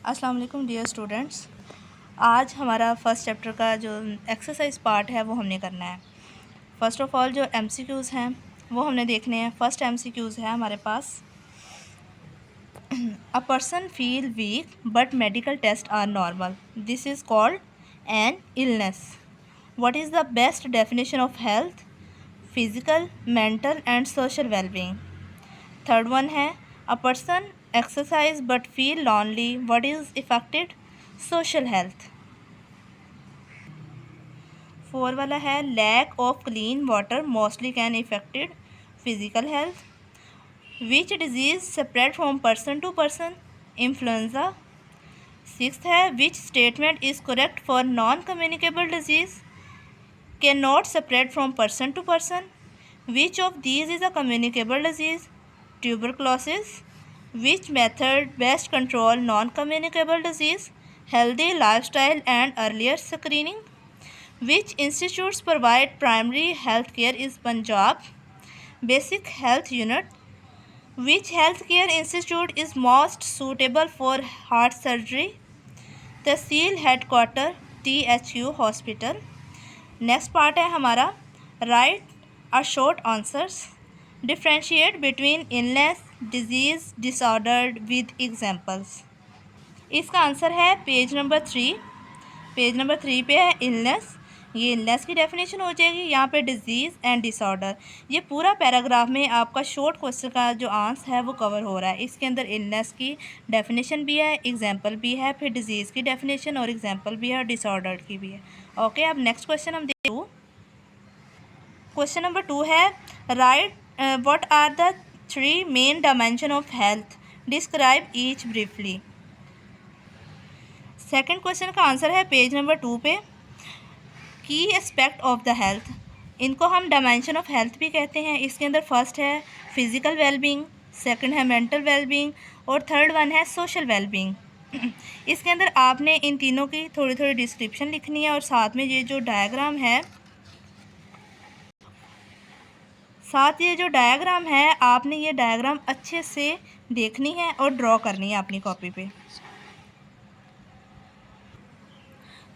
अस्सलाम वालेकुम dear students. आज हमारा फर्स्ट चैप्टर का जो एक्सरसाइज पार्ट है वो हमने करना है। फ़र्स्ट ऑफ़ ऑल जो एमसीक्यूज़ हैं वो हमने देखने हैं। फर्स्ट एमसीक्यूज़ है हमारे पास, a person feel weak but medical test are normal, this is called an illness. What is the best definition of health? Physical, mental and social wellbeing. Third one है, a person exercise but feel lonely, what is affected? Social health. Four वाला है, lack of clean water mostly can affected physical health. Which disease spread from person to person? Influenza. Sixth है, which statement is correct for non communicable disease? Can not spread from person to person. Which of these is a communicable disease? Tuberculosis. Which method best control non-communicable disease? Healthy lifestyle and earlier screening. Which institutes provide primary health care is Punjab Basic Health Unit. Which healthcare institute is most suitable for heart surgery? Tehsil headquarter THU hospital. Next part है हमारा, right a short answers, differentiate between illness, disease, disorder with examples. इसका answer है page number 3। Page number 3 पे है illness. ये illness की definition हो जाएगी, यहाँ पे डिजीज़ एंड डिसऑर्डर। ये पूरा पैराग्राफ में आपका शॉर्ट क्वेश्चन का जो आंसर है वो कवर हो रहा है। इसके अंदर इलनेस की डेफिनेशन भी है, एग्जांपल भी है, फिर डिजीज़ की डेफिनेशन और एग्जांपल भी है, और डिसऑर्डर की भी है। ओके, अब नेक्स्ट क्वेश्चन हम देखो। क्वेश्चन नंबर 2 है, right what are the 3 main dimension of health, describe each briefly. Second question का आंसर है पेज नंबर 2 पे, की एस्पेक्ट ऑफ द हेल्थ। इनको हम डायमेंशन ऑफ हेल्थ भी कहते हैं। इसके अंदर फर्स्ट है फिज़िकल वेलबींग, सेकंड है मेंटल वेलबींग और थर्ड वन है सोशल वेलबींग। इसके अंदर आपने इन तीनों की थोड़ी थोड़ी डिस्क्रिप्शन लिखनी है, और साथ में ये जो डायग्राम है आपने ये डायग्राम अच्छे से देखनी है और ड्रॉ करनी है अपनी कॉपी पे।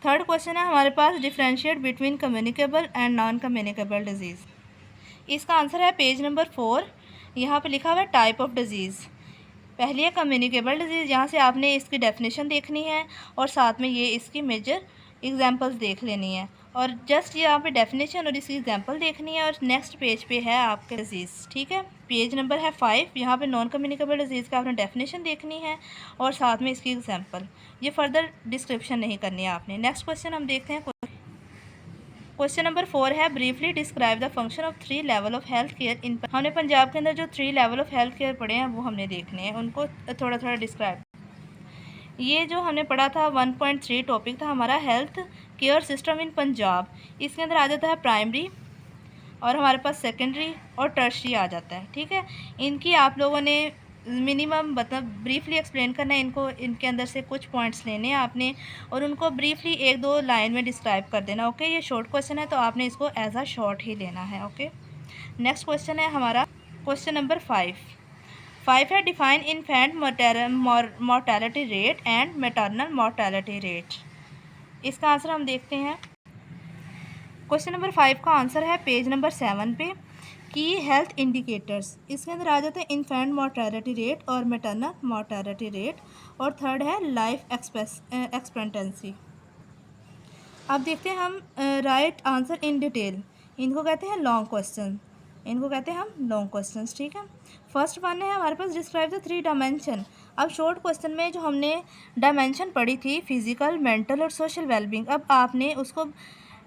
थर्ड क्वेश्चन है हमारे पास, differentiate between communicable and non communicable disease. इसका आंसर है पेज नंबर 4। यहाँ पे लिखा हुआ है टाइप ऑफ डिजीज़। पहली है कम्युनिकेबल डिजीज़, यहाँ से आपने इसकी डेफिनेशन देखनी है और साथ में ये इसकी मेजर एग्जांपल्स देख लेनी है, और जस्ट यहाँ पे डेफिनेशन और इसकी एग्जांपल देखनी है। और नेक्स्ट पेज पे है आपके डिजीज़, ठीक है। पेज नंबर है 5। यहाँ पे नॉन कम्युनिकेबल डिजीज़ का आपने डेफिनेशन देखनी है और साथ में इसकी एग्जांपल। ये फर्दर डिस्क्रिप्शन नहीं करनी है आपने। नेक्स्ट क्वेश्चन हम देखते हैं। क्वेश्चन नंबर 4 है, briefly describe the function of 3 level of health care इन। हमने पंजाब के अंदर जो 3 लेवल ऑफ हेल्थ केयर पढ़े हैं वो हमने देखने हैं, उनको थोड़ा थोड़ा डिस्क्राइब। ये जो हमने पढ़ा था 1.3 टॉपिक था हमारा, health care system in Punjab. इसके अंदर आ जाता है प्राइमरी, और हमारे पास सेकेंडरी और टर्शरी आ जाता है, ठीक है। इनकी आप लोगों ने मिनिमम मतलब ब्रीफली एक्सप्लेन करना है इनको। इनके अंदर से कुछ पॉइंट्स लेने हैं आपने और उनको ब्रीफली 1-2 लाइन में डिस्क्राइब कर देना। ओके, ये शॉर्ट क्वेश्चन है तो आपने इसको एज अ शॉर्ट ही लेना है। ओके, नेक्स्ट क्वेश्चन है हमारा क्वेश्चन नंबर 5 है, define infant mortality rate and maternal mortality rate. इसका आंसर हम देखते हैं। क्वेश्चन नंबर 5 का आंसर है पेज नंबर 7 पे, की हेल्थ इंडिकेटर्स। इसके अंदर आ जाते हैं इन्फेंट मोर्टेलिटी रेट और मैटरनल मोर्टेलिटी रेट, और थर्ड है लाइफ एक्सपेक्टेंसी। अब देखते हैं हम राइट आंसर इन डिटेल। इनको कहते हैं लॉन्ग क्वेश्चन, ठीक है। फर्स्ट वन है हमारे पास, डिस्क्राइब द 3 डायमेंशन। अब शॉर्ट क्वेश्चन में जो हमने डायमेंशन पढ़ी थी फिजिकल, मेंटल और सोशल वेलबींग, अब आपने उसको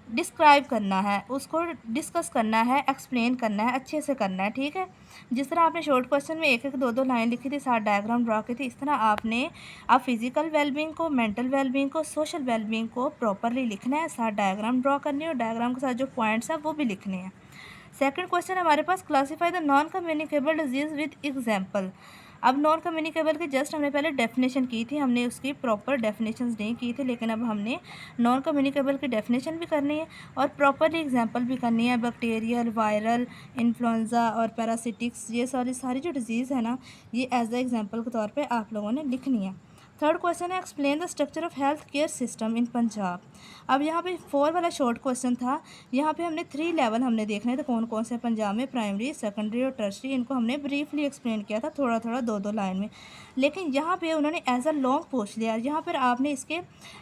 डिस्क्राइब करना है, उसको डिस्कस करना है, एक्सप्लेन करना है, अच्छे से करना है, ठीक है। जिस तरह आपने शॉर्ट क्वेश्चन में 1-2 लाइन लिखी थी, साथ डायग्राम ड्रा की थी, इस तरह आपने अब फिजिकल वेलबींग को, मेंटल वेलबींग को, सोशल वेलबींग को प्रॉपरली लिखना है, साथ डायग्राम ड्रा करनी है और डायग्राम के साथ जो पॉइंट्स हैं वो भी लिखने हैं। सेकंड क्वेश्चन हमारे पास, classify the non communicable disease with example. अब नॉन कम्युनिकेबल की जस्ट हमने पहले डेफिनेशन की थी, हमने उसकी प्रॉपर डेफिनेशंस नहीं की थी, लेकिन अब हमने नॉन कम्युनिकेबल की डेफिनेशन भी करनी है और प्रॉपरली एग्जांपल भी करनी है। बैक्टीरियल, वायरल, इन्फ्लुएंजा और पैरासिटिक्स, ये सारी जो डिजीज़ है ना, ये एज अ एग्जांपल के तौर पे आप लोगों ने लिखनी है। थर्ड क्वेश्चन है explain the structure of health care system in Punjab. अब यहाँ पे 4 वाला शॉर्ट क्वेश्चन था। यहाँ पे हमने 3 लेवल हमने देखने थे कौन कौन से पंजाब में, प्राइमरी, सेकेंडरी और टर्शरी। इनको हमने ब्रीफली एक्सप्लेन किया था, थोड़ा थोड़ा 2-2 लाइन में। लेकिन यहाँ पे उन्होंने एज अ लॉन्ग पूछ लिया। यहाँ पर आपने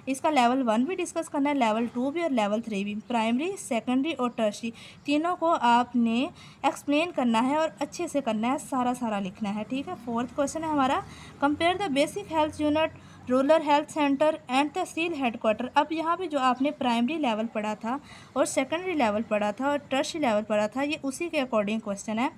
इसका लेवल 1 भी डिस्कस करना है, लेवल 2 भी और लेवल 3 भी। प्राइमरी, सेकेंडरी और टर्शरी तीनों को आपने एक्सप्लेन करना है और अच्छे से करना है, सारा लिखना है, ठीक है। फोर्थ क्वेश्चन है हमारा compare the basic health unit, rural health centre and tehsil headquarter. अब यहाँ पे जो आपने प्राइमरी लेवल पढ़ा था और सेकेंडरी लेवल पढ़ा था और टर्शरी लेवल पढ़ा था, ये उसी के अकॉर्डिंग क्वेश्चन है।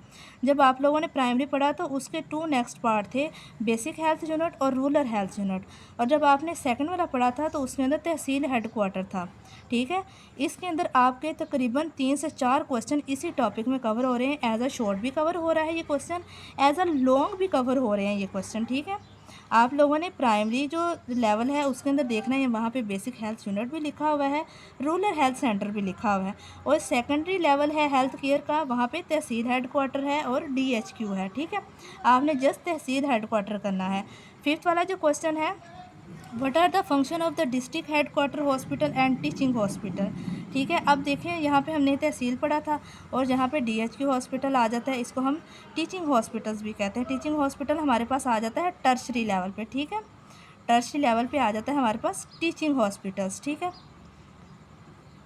जब आप लोगों ने प्राइमरी पढ़ा तो उसके 2 नेक्स्ट पार्ट थे, बेसिक हेल्थ यूनिट और रूरल हेल्थ यूनिट। और जब आपने सेकेंड वाला पढ़ा था तो उसके अंदर तहसील हेडक्वार्टर था, ठीक है। इसके अंदर आपके तकरीबन 3 से 4 क्वेश्चन इसी टॉपिक में कवर हो रहे हैं। एज अ शॉर्ट भी कवर हो रहा है ये क्वेश्चन, एज अ लॉन्ग भी कवर हो रहे हैं ये क्वेश्चन, ठीक है। आप लोगों ने प्राइमरी जो लेवल है उसके अंदर देखना है, वहाँ पे बेसिक हेल्थ यूनिट भी लिखा हुआ है, रूरल हेल्थ सेंटर भी लिखा हुआ है। और सेकेंडरी लेवल है हेल्थ केयर का, वहाँ पे तहसील हेडक्वार्टर है और DHQ है, ठीक है। आपने जस्ट तहसील हेडक्वार्टर करना है। फिफ्थ वाला जो क्वेश्चन है, what are the function of the district headquarter hospital and teaching hospital, ठीक है। अब देखें यहाँ पे हमने तहसील पढ़ा था और जहाँ पे DHQ हॉस्पिटल आ जाता है, इसको हम टीचिंग हॉस्पिटल्स भी कहते हैं। टीचिंग हॉस्पिटल हमारे पास आ जाता है टर्शरी लेवल पे, ठीक है। टर्शरी लेवल पे आ जाता है हमारे पास टीचिंग हॉस्पिटल्स, ठीक है।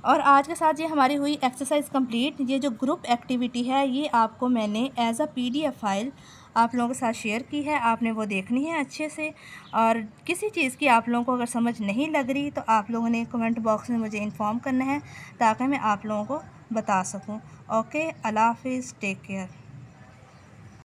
और आज के साथ ये हमारी हुई एक्सरसाइज कंप्लीट। ये जो ग्रुप एक्टिविटी है ये आपको मैंने एज अ PDF फाइल आप लोगों के साथ शेयर की है, आपने वो देखनी है अच्छे से। और किसी चीज़ की आप लोगों को अगर समझ नहीं लग रही तो आप लोगों ने कमेंट बॉक्स में मुझे इन्फॉर्म करना है ताकि मैं आप लोगों को बता सकूं। ओके, अल्लाह हाफिज़, टेक केयर।